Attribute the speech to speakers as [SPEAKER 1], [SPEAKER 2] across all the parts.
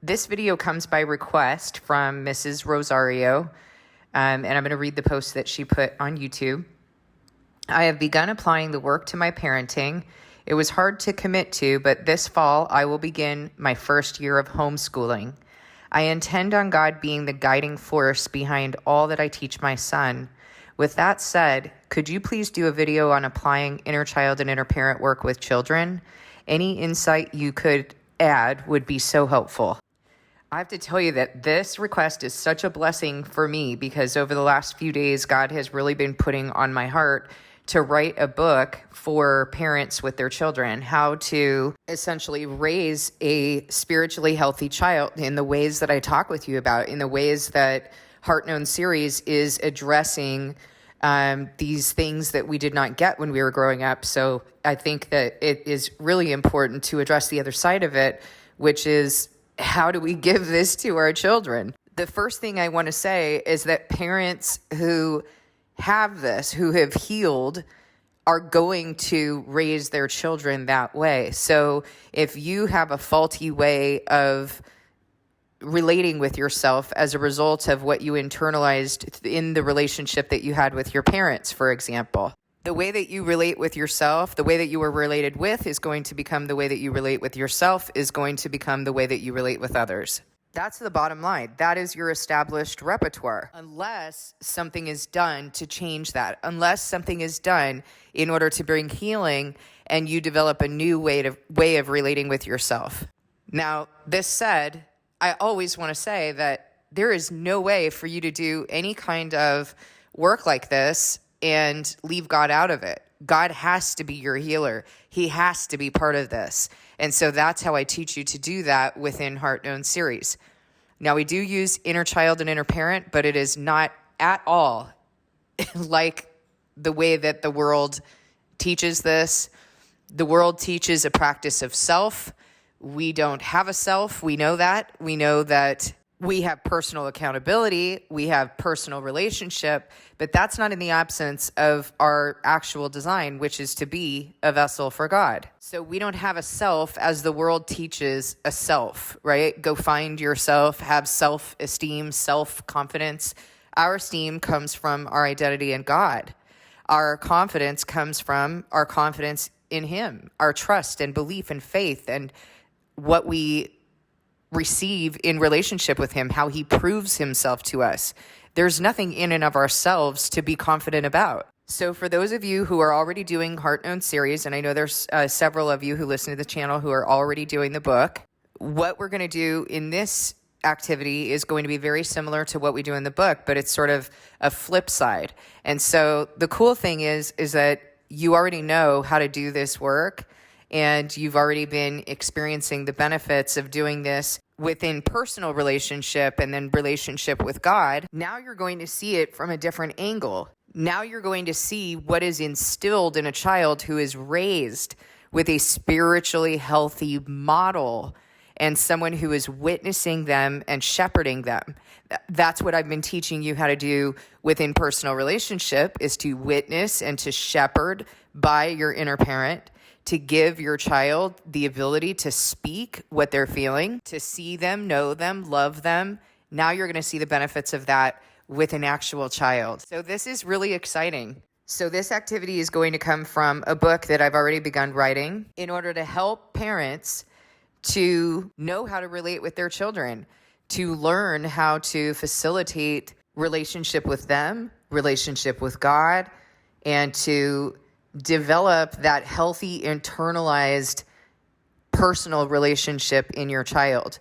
[SPEAKER 1] This video comes by request from Mrs. Rosario, and I'm going to read the post that she put on YouTube. I have begun applying the work to my parenting. It was hard to commit to, but this fall I will begin my first year of homeschooling. I intend on God being the guiding force behind all that I teach my son. With that said, could you please do a video on applying inner child and inner parent work with children? Any insight you could add would be so helpful. I have to tell you that this request is such a blessing for me because over the last few days, God has really been putting on my heart to write a book for parents with their children, how to essentially raise a spiritually healthy child in the ways that I talk with you about, in the ways that Heart Known series is addressing these things that we did not get when we were growing up. So I think that it is really important to address the other side of it, which is how do we give this to our children? The first thing I want to say is that parents who have this, who have healed, are going to raise their children that way. So if you have a faulty way of relating with yourself as a result of what you internalized in the relationship that you had with your parents, for example, the way that you relate with yourself, the way that you were related with is going to become the way that you relate with yourself, is going to become the way that you relate with others. That's the bottom line. That is your established repertoire. Unless something is done to change that, unless something is done in order to bring healing and you develop a new way of relating with yourself. Now, this said, I always want to say that there is no way for you to do any kind of work like this and leave God out of it. God has to be your healer. He has to be part of this. And so that's how I teach you to do that within Heart Known series. Now, we do use inner child and inner parent, but it is not at all like the way that the world teaches this. The world teaches a practice of self. We don't have a self. We know that. We know that we have personal accountability, we have personal relationship, but that's not in the absence of our actual design, which is to be a vessel for God. So we don't have a self as the world teaches a self, right? Go find yourself, have self-esteem, self-confidence. Our esteem comes from our identity in God. Our confidence comes from our confidence in Him, our trust and belief and faith and what we receive in relationship with Him, how He proves Himself to us. There's nothing in and of ourselves to be confident about. So for those of you who are already doing Heart Known series, and I know there's several of you who listen to the channel who are already doing the book, what we're going to do in this activity is going to be very similar to what we do in the book, but it's sort of a flip side. And so the cool thing is that you already know how to do this work, and you've already been experiencing the benefits of doing this within personal relationship and then relationship with God. Now you're going to see it from a different angle. Now you're going to see what is instilled in a child who is raised with a spiritually healthy model and someone who is witnessing them and shepherding them. That's what I've been teaching you how to do within personal relationship, is to witness and to shepherd by your inner parent, to give your child the ability to speak what they're feeling, to see them, know them, love them. Now you're going to see the benefits of that with an actual child. So this is really exciting. So this activity is going to come from a book that I've already begun writing in order to help parents to know how to relate with their children, to learn how to facilitate relationship with them, relationship with God, and to develop that healthy, internalized, personal relationship in your child.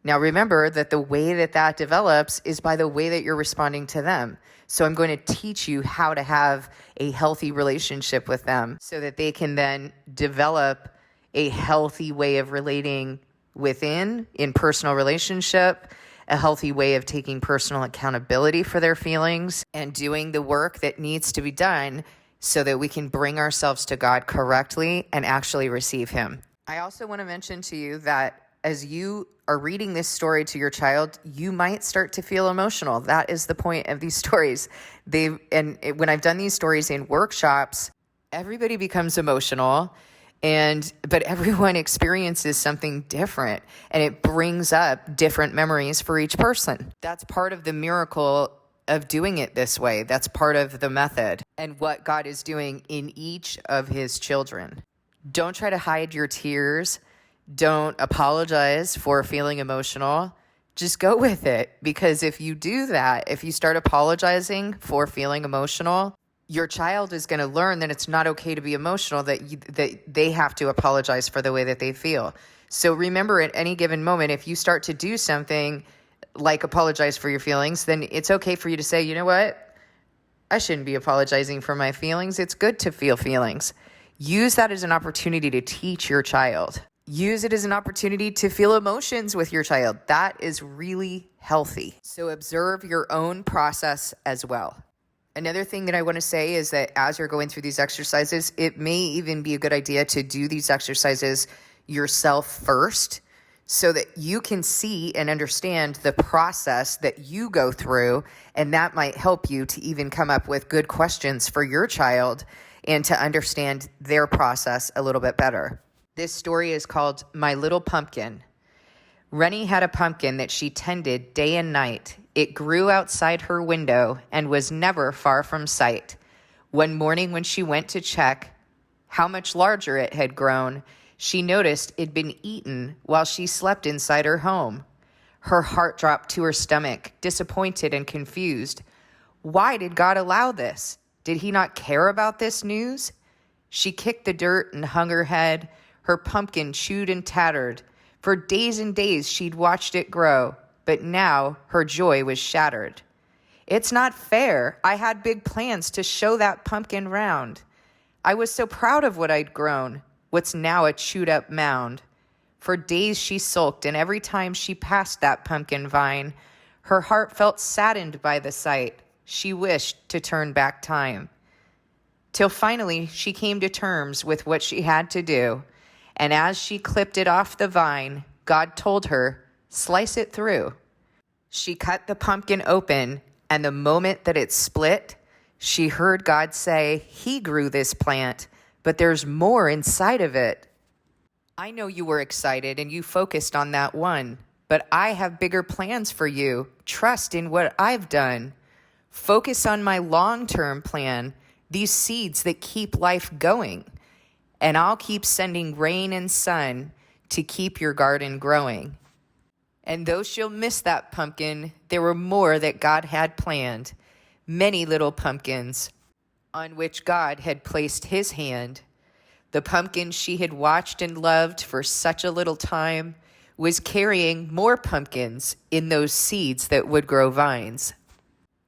[SPEAKER 1] Now, remember that the way that develops is by the way that you're responding to them. So I'm going to teach you how to have a healthy relationship with them so that they can then develop a healthy way of relating in personal relationship, a healthy way of taking personal accountability for their feelings and doing the work that needs to be done so that we can bring ourselves to God correctly and actually receive Him. I also want to mention to you that as you are reading this story to your child, you might start to feel emotional. That is the point of these stories. When I've done these stories in workshops, everybody becomes emotional. But everyone experiences something different, and it brings up different memories for each person. That's part of the miracle of doing it this way. That's part of the method and what God is doing in each of his children. Don't try to hide your tears. Don't apologize for feeling emotional. Just go with it, because if you do that, if you start apologizing for feeling emotional, your child is going to learn that it's not okay to be emotional, that they have to apologize for the way that they feel. So remember, at any given moment, if you start to do something like apologize for your feelings, then it's okay for you to say, you know what? I shouldn't be apologizing for my feelings. It's good to feel feelings. Use that as an opportunity to teach your child. Use it as an opportunity to feel emotions with your child. That is really healthy. So observe your own process as well. Another thing that I want to say is that as you're going through these exercises, it may even be a good idea to do these exercises yourself first, so that you can see and understand the process that you go through, and that might help you to even come up with good questions for your child and to understand their process a little bit better. This story is called My Little Pumpkin. Rennie had a pumpkin that she tended day and night. It grew outside her window and was never far from sight. One morning when she went to check how much larger it had grown, she noticed it'd been eaten while she slept inside her home. Her heart dropped to her stomach, disappointed and confused. Why did God allow this? Did he not care about this news? She kicked the dirt and hung her head, her pumpkin chewed and tattered. For days and days she'd watched it grow, but now her joy was shattered. It's not fair. I had big plans to show that pumpkin round. I was so proud of what I'd grown, what's now a chewed up mound. For days she sulked, and every time she passed that pumpkin vine, her heart felt saddened by the sight. She wished to turn back time. Till finally she came to terms with what she had to do. And as she clipped it off the vine, God told her, slice it through. She cut the pumpkin open, and the moment that it split, she heard God say, he grew this plant, but there's more inside of it. I know you were excited and you focused on that one, but I have bigger plans for you. Trust in what I've done. Focus on my long-term plan, these seeds that keep life going. And I'll keep sending rain and sun to keep your garden growing. And though she'll miss that pumpkin, there were more that God had planned, many little pumpkins on which God had placed his hand. The pumpkin she had watched and loved for such a little time was carrying more pumpkins in those seeds that would grow vines.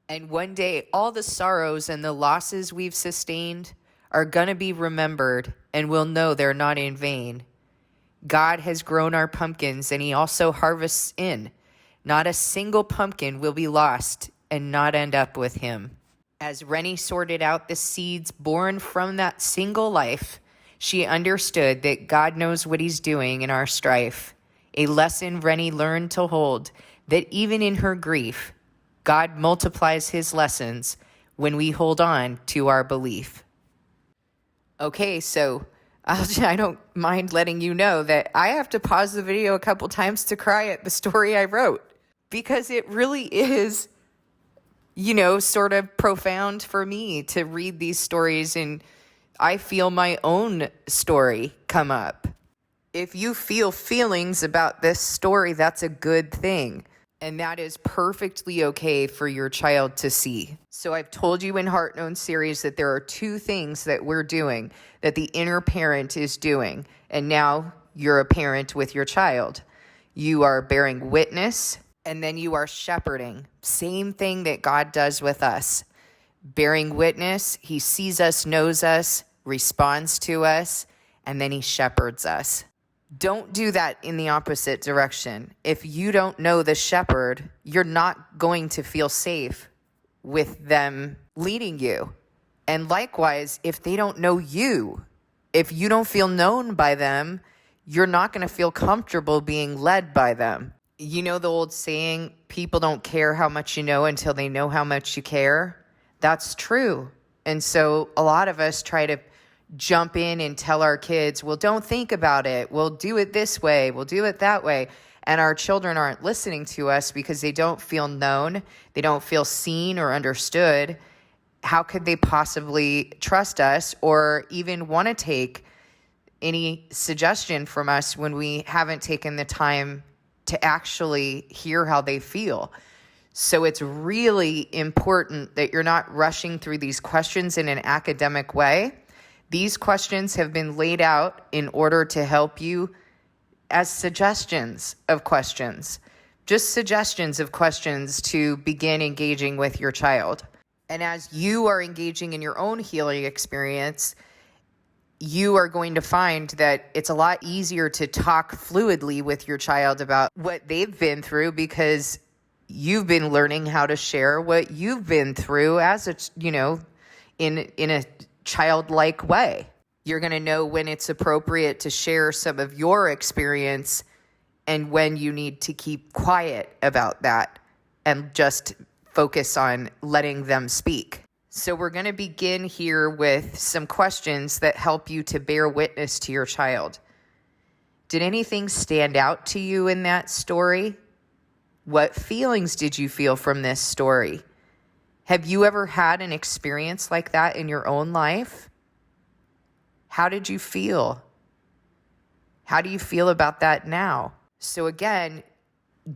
[SPEAKER 1] And one day, all the sorrows and the losses we've sustained are going to be remembered, and we'll know they're not in vain. God has grown our pumpkins, and he also harvests in. Not a single pumpkin will be lost and not end up with him. As Rennie sorted out the seeds born from that single life, she understood that God knows what he's doing in our strife. A lesson Rennie learned to hold, that even in her grief, God multiplies his lessons when we hold on to our belief. Okay, so I don't mind letting you know that I have to pause the video a couple times to cry at the story I wrote, because it really is, sort of profound for me to read these stories, and I feel my own story come up. If you feel feelings about this story, that's a good thing. And that is perfectly okay for your child to see. So I've told you in Heart Known series that there are two things that we're doing, that the inner parent is doing. And now you're a parent with your child. You are bearing witness, and then you are shepherding. Same thing that God does with us. Bearing witness, he sees us, knows us, responds to us, and then he shepherds us. Don't do that in the opposite direction. If you don't know the shepherd, you're not going to feel safe with them leading you. And likewise, if they don't know you, if you don't feel known by them, you're not going to feel comfortable being led by them. You know the old saying, people don't care how much you know until they know how much you care? That's true. And so a lot of us try to jump in and tell our kids, well, don't think about it. We'll do it this way. We'll do it that way. And our children aren't listening to us because they don't feel known. They don't feel seen or understood. How could they possibly trust us or even want to take any suggestion from us when we haven't taken the time to actually hear how they feel? So it's really important that you're not rushing through these questions in an academic way. These questions have been laid out in order to help you as suggestions of questions, just suggestions of questions to begin engaging with your child. And as you are engaging in your own healing experience, you are going to find that it's a lot easier to talk fluidly with your child about what they've been through because you've been learning how to share what you've been through as in a childlike way. You're going to know when it's appropriate to share some of your experience and when you need to keep quiet about that and just focus on letting them speak. So we're going to begin here with some questions that help you to bear witness to your child. Did anything stand out to you in that story? What feelings did you feel from this story? Have you ever had an experience like that in your own life? How did you feel? How do you feel about that now? So again,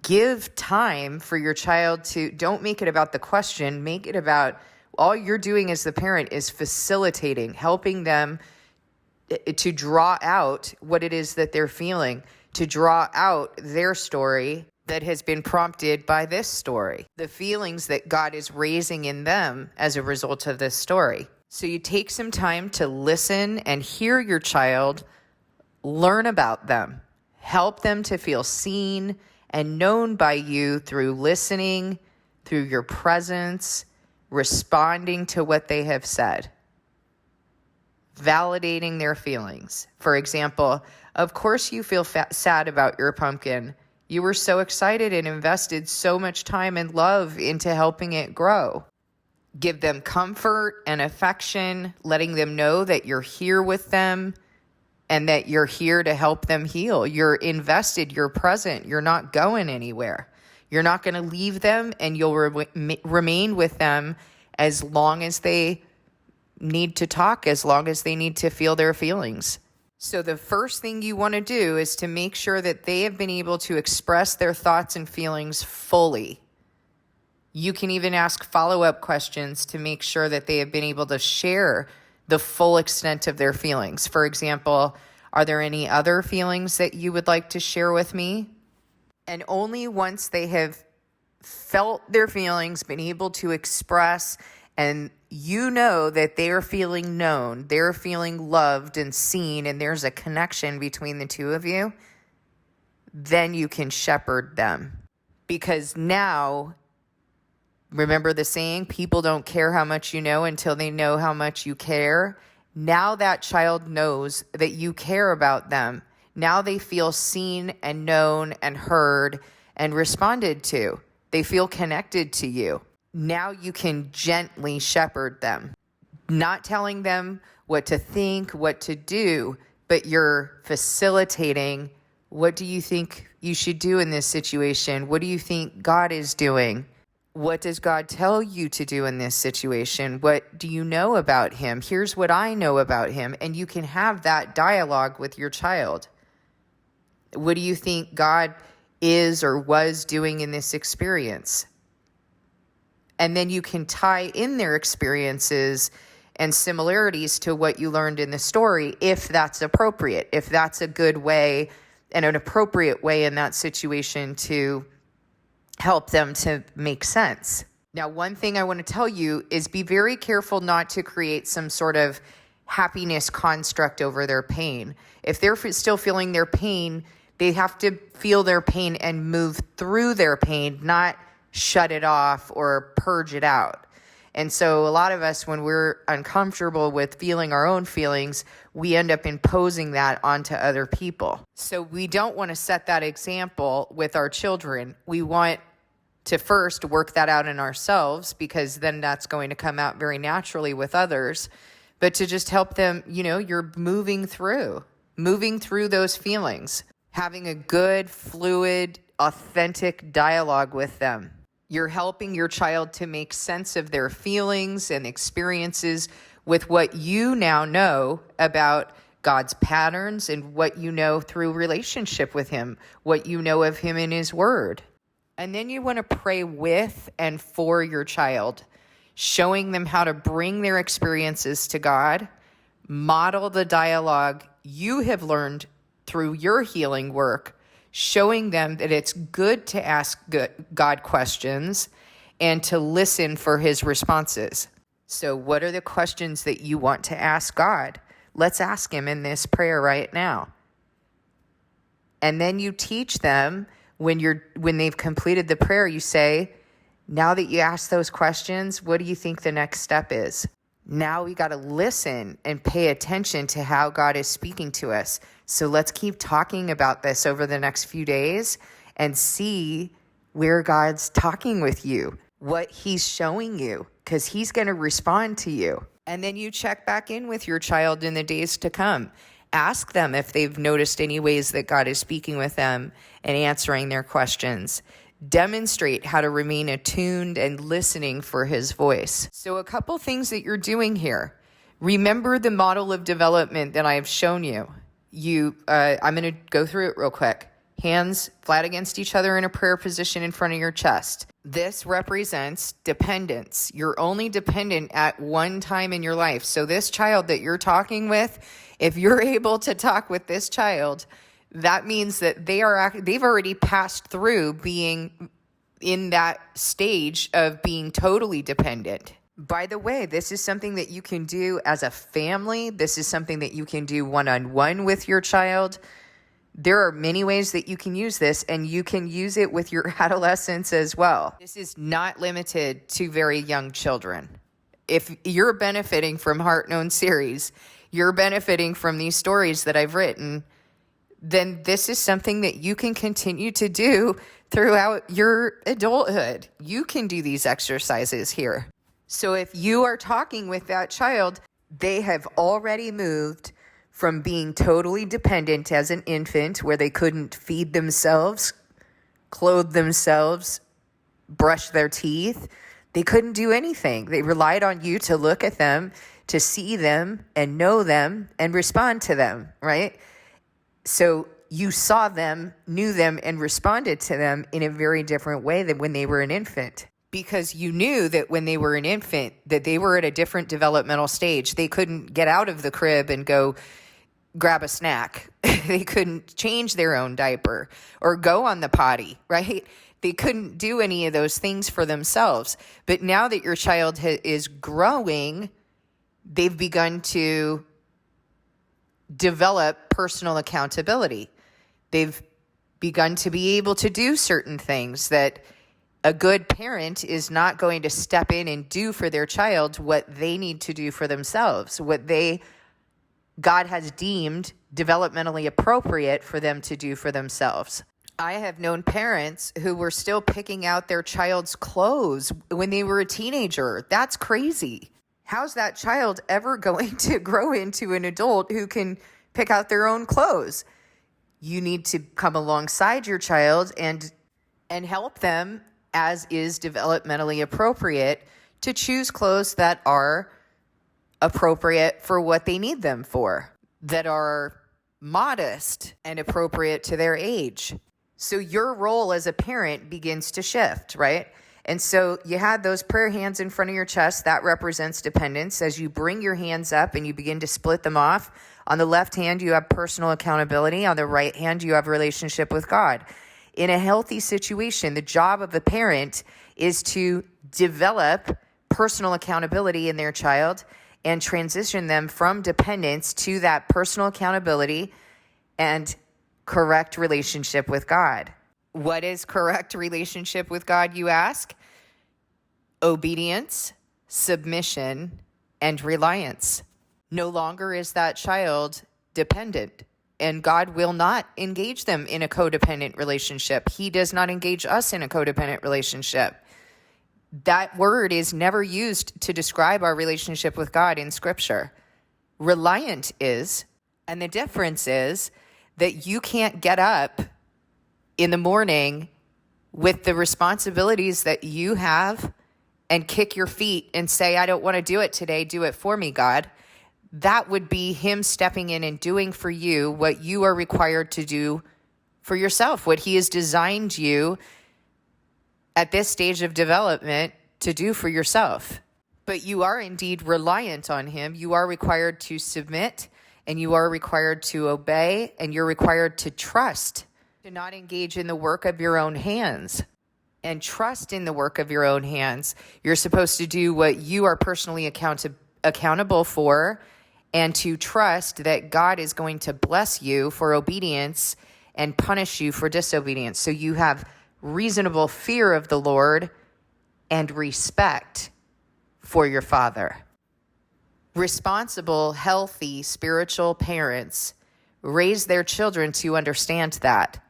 [SPEAKER 1] give time for your child to, don't make it about the question, make it about all you're doing as the parent is facilitating, helping them to draw out what it is that they're feeling, to draw out their story that has been prompted by this story, the feelings that God is raising in them as a result of this story. So you take some time to listen and hear your child, learn about them, help them to feel seen and known by you through listening, through your presence, responding to what they have said, validating their feelings. For example, of course you feel sad about your pumpkin. You were so excited and invested so much time and love into helping it grow. Give them comfort and affection, letting them know that you're here with them and that you're here to help them heal. You're invested, you're present, you're not going anywhere. You're not going to leave them, and you'll remain with them as long as they need to talk, as long as they need to feel their feelings. So the first thing you want to do is to make sure that they have been able to express their thoughts and feelings fully. You can even ask follow-up questions to make sure that they have been able to share the full extent of their feelings. For example, are there any other feelings that you would like to share with me? And only once they have felt their feelings, been able to express, and you know that they're feeling known, they're feeling loved and seen, and there's a connection between the two of you, then you can shepherd them. Because now, remember the saying, people don't care how much you know until they know how much you care. Now that child knows that you care about them. Now they feel seen and known and heard and responded to. They feel connected to you. Now you can gently shepherd them, not telling them what to think, what to do, but you're facilitating. What do you think you should do in this situation? What do you think God is doing? What does God tell you to do in this situation? What do you know about him? Here's what I know about him. And you can have that dialogue with your child. What do you think God is or was doing in this experience? And then you can tie in their experiences and similarities to what you learned in the story, if that's appropriate, if that's a good way and an appropriate way in that situation to help them to make sense. Now, one thing I want to tell you is be very careful not to create some sort of happiness construct over their pain. If they're still feeling their pain, they have to feel their pain and move through their pain, not shut it off or purge it out. And so a lot of us, when we're uncomfortable with feeling our own feelings, we end up imposing that onto other people. So we don't want to set that example with our children. We want to first work that out in ourselves, because then that's going to come out very naturally with others. but to just help them, you're moving through those feelings, having a good, fluid, authentic dialogue with them. You're helping your child to make sense of their feelings and experiences with what you now know about God's patterns and what you know through relationship with him, what you know of him in his word. And then you want to pray with and for your child, showing them how to bring their experiences to God, model the dialogue you have learned through your healing work, showing them that it's good to ask God questions and to listen for his responses. So what are the questions that you want to ask God? Let's ask him in this prayer right now. And then you teach them when they've completed the prayer, you say, now that you ask those questions, what do you think the next step is? Now we got to listen and pay attention to how God is speaking to us. So let's keep talking about this over the next few days and see where God's talking with you, what he's showing you, because he's going to respond to you. And then you check back in with your child in the days to come. Ask them if they've noticed any ways that God is speaking with them and answering their questions. Demonstrate how to remain attuned and listening for his voice. So a couple things that you're doing here. Remember the model of development that I have shown you. I'm going to go through it real quick. Hands flat against each other in a prayer position in front of your chest. This represents dependence. You're only dependent at one time in your life. So this child that you're talking with, if you're able to talk with this child, that means that they've already passed through being in that stage of being totally dependent. By the way, this is something that you can do as a family. This is something that you can do one-on-one with your child. There are many ways that you can use this, and you can use it with your adolescents as well. This is not limited to very young children. If you're benefiting from Heart Known series, you're benefiting from these stories that I've written, then this is something that you can continue to do throughout your adulthood. You can do these exercises here. So if you are talking with that child, they have already moved from being totally dependent as an infant, where they couldn't feed themselves, clothe themselves, brush their teeth. They couldn't do anything. They relied on you to look at them, to see them and know them and respond to them, right? So you saw them, knew them, and responded to them in a very different way than when they were an infant. Because you knew that when they were an infant, that they were at a different developmental stage. They couldn't get out of the crib and go grab a snack. They couldn't change their own diaper or go on the potty, right? They couldn't do any of those things for themselves. But now that your child is growing, they've begun to develop personal accountability. They've begun to be able to do certain things that a good parent is not going to step in and do for their child what they need to do for themselves, what God has deemed developmentally appropriate for them to do for themselves. I have known parents who were still picking out their child's clothes when they were a teenager. That's crazy. How's that child ever going to grow into an adult who can pick out their own clothes? You need to come alongside your child and help them, as is developmentally appropriate, to choose clothes that are appropriate for what they need them for, that are modest and appropriate to their age. So your role as a parent begins to shift, right? And so you had those prayer hands in front of your chest. That represents dependence. As you bring your hands up and you begin to split them off, on the left hand, you have personal accountability. On the right hand, you have relationship with God. In a healthy situation, the job of the parent is to develop personal accountability in their child and transition them from dependence to that personal accountability and correct relationship with God. What is correct relationship with God, you ask? Obedience, submission, and reliance. No longer is that child dependent, and God will not engage them in a codependent relationship. He does not engage us in a codependent relationship. That word is never used to describe our relationship with God in Scripture. reliant is. And the difference is that you can't get up in the morning with the responsibilities that you have and kick your feet and say, I don't want to do it today. Do it for me, God. That would be him stepping in and doing for you what you are required to do for yourself, what he has designed you at this stage of development to do for yourself. But you are indeed reliant on him. You are required to submit, and you are required to obey, and you're required to trust, to not engage in the work of your own hands. And trust in the work of your own hands. You're supposed to do what you are personally accountable for, and to trust that God is going to bless you for obedience and punish you for disobedience. So you have reasonable fear of the Lord and respect for your Father. Responsible, healthy, spiritual parents raise their children to understand that.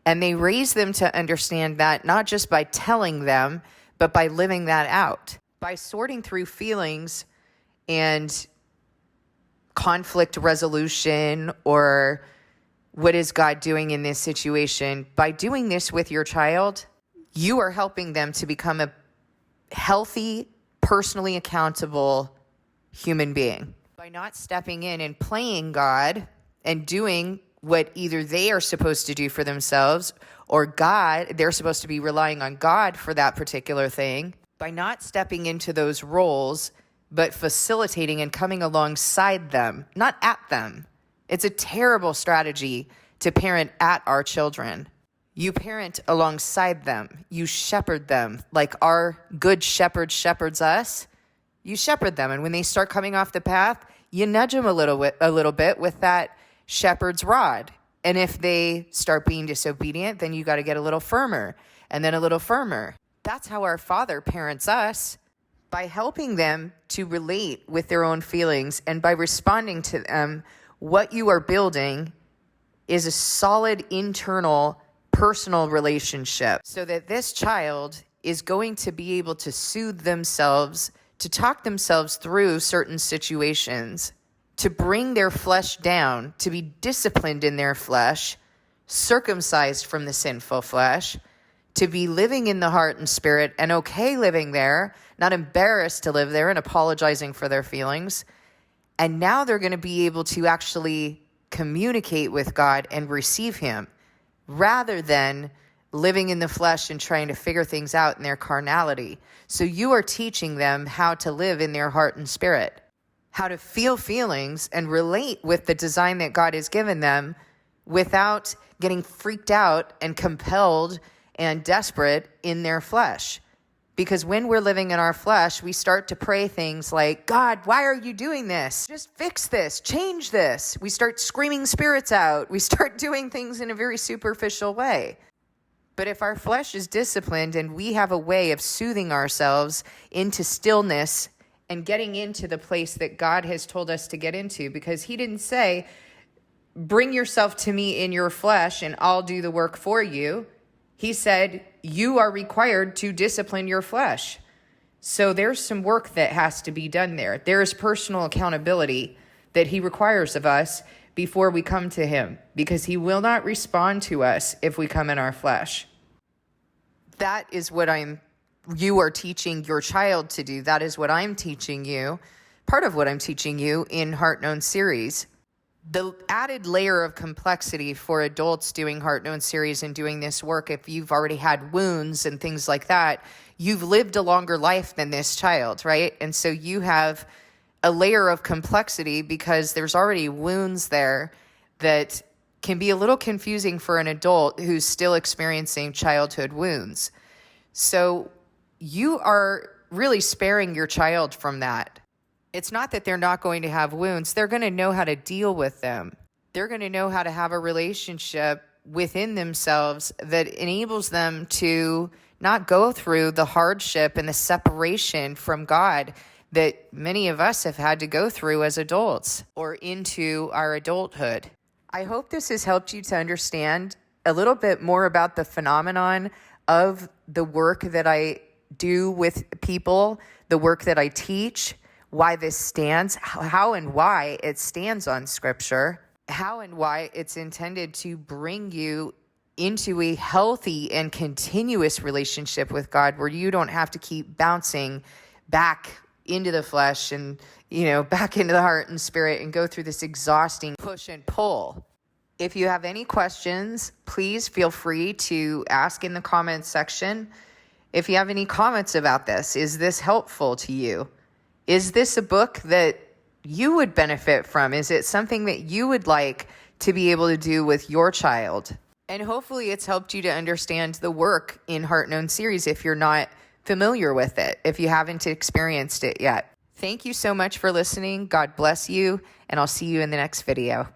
[SPEAKER 1] And they raise them to understand that not just by telling them, but by living that out. By sorting through feelings and conflict resolution, or what is God doing in this situation? By doing this with your child, you are helping them to become a healthy, personally accountable human being. By not stepping in and playing God and doing what either they are supposed to do for themselves, or God, they're supposed to be relying on God for that particular thing. By not stepping into those roles, but facilitating and coming alongside them, not at them. It's a terrible strategy to parent at our children. You parent alongside them. You shepherd them like our good shepherd shepherds us. You shepherd them, and when they start coming off the path, you nudge them a little bit with that shepherd's rod. And if they start being disobedient, then you got to get a little firmer, and then a little firmer. That's how our Father parents us, by helping them to relate with their own feelings, and by responding to them. What you are building is a solid internal personal relationship, so that this child is going to be able to soothe themselves, to talk themselves through certain situations, to bring their flesh down, to be disciplined in their flesh, circumcised from the sinful flesh, to be living in the heart and spirit and okay living there, not embarrassed to live there and apologizing for their feelings. And now they're going to be able to actually communicate with God and receive him, rather than living in the flesh and trying to figure things out in their carnality. So you are teaching them how to live in their heart and spirit, how to feel feelings and relate with the design that God has given them without getting freaked out and compelled and desperate in their flesh. Because when we're living in our flesh, we start to pray things like, God, why are you doing this? Just fix this, change this. We start screaming spirits out. We start doing things in a very superficial way. But if our flesh is disciplined and we have a way of soothing ourselves into stillness and getting into the place that God has told us to get into, because he didn't say, bring yourself to me in your flesh and I'll do the work for you. He said, you are required to discipline your flesh. So there's some work that has to be done there. There is personal accountability that he requires of us before we come to him, because he will not respond to us if we come in our flesh. That is what you are teaching your child to do. That is what I'm teaching you. Part of what I'm teaching you in Heart Known series. The added layer of complexity for adults doing Heart Known series and doing this work, if you've already had wounds and things like that, you've lived a longer life than this child, right? And so you have a layer of complexity because there's already wounds there that can be a little confusing for an adult who's still experiencing childhood wounds. So you are really sparing your child from that. It's not that they're not going to have wounds. They're going to know how to deal with them. They're going to know how to have a relationship within themselves that enables them to not go through the hardship and the separation from God that many of us have had to go through as adults or into our adulthood. I hope this has helped you to understand a little bit more about the phenomenon of the work that I do with people, the work that I teach, why this stands, how and why it stands on Scripture, how and why it's intended to bring you into a healthy and continuous relationship with God, where you don't have to keep bouncing back into the flesh and, back into the heart and spirit and go through this exhausting push and pull. If you have any questions, please feel free to ask in the comments section. If you have any comments about this, is this helpful to you? Is this a book that you would benefit from? Is it something that you would like to be able to do with your child? And hopefully it's helped you to understand the work in Heart Known series if you're not familiar with it, if you haven't experienced it yet. Thank you so much for listening. God bless you, and I'll see you in the next video.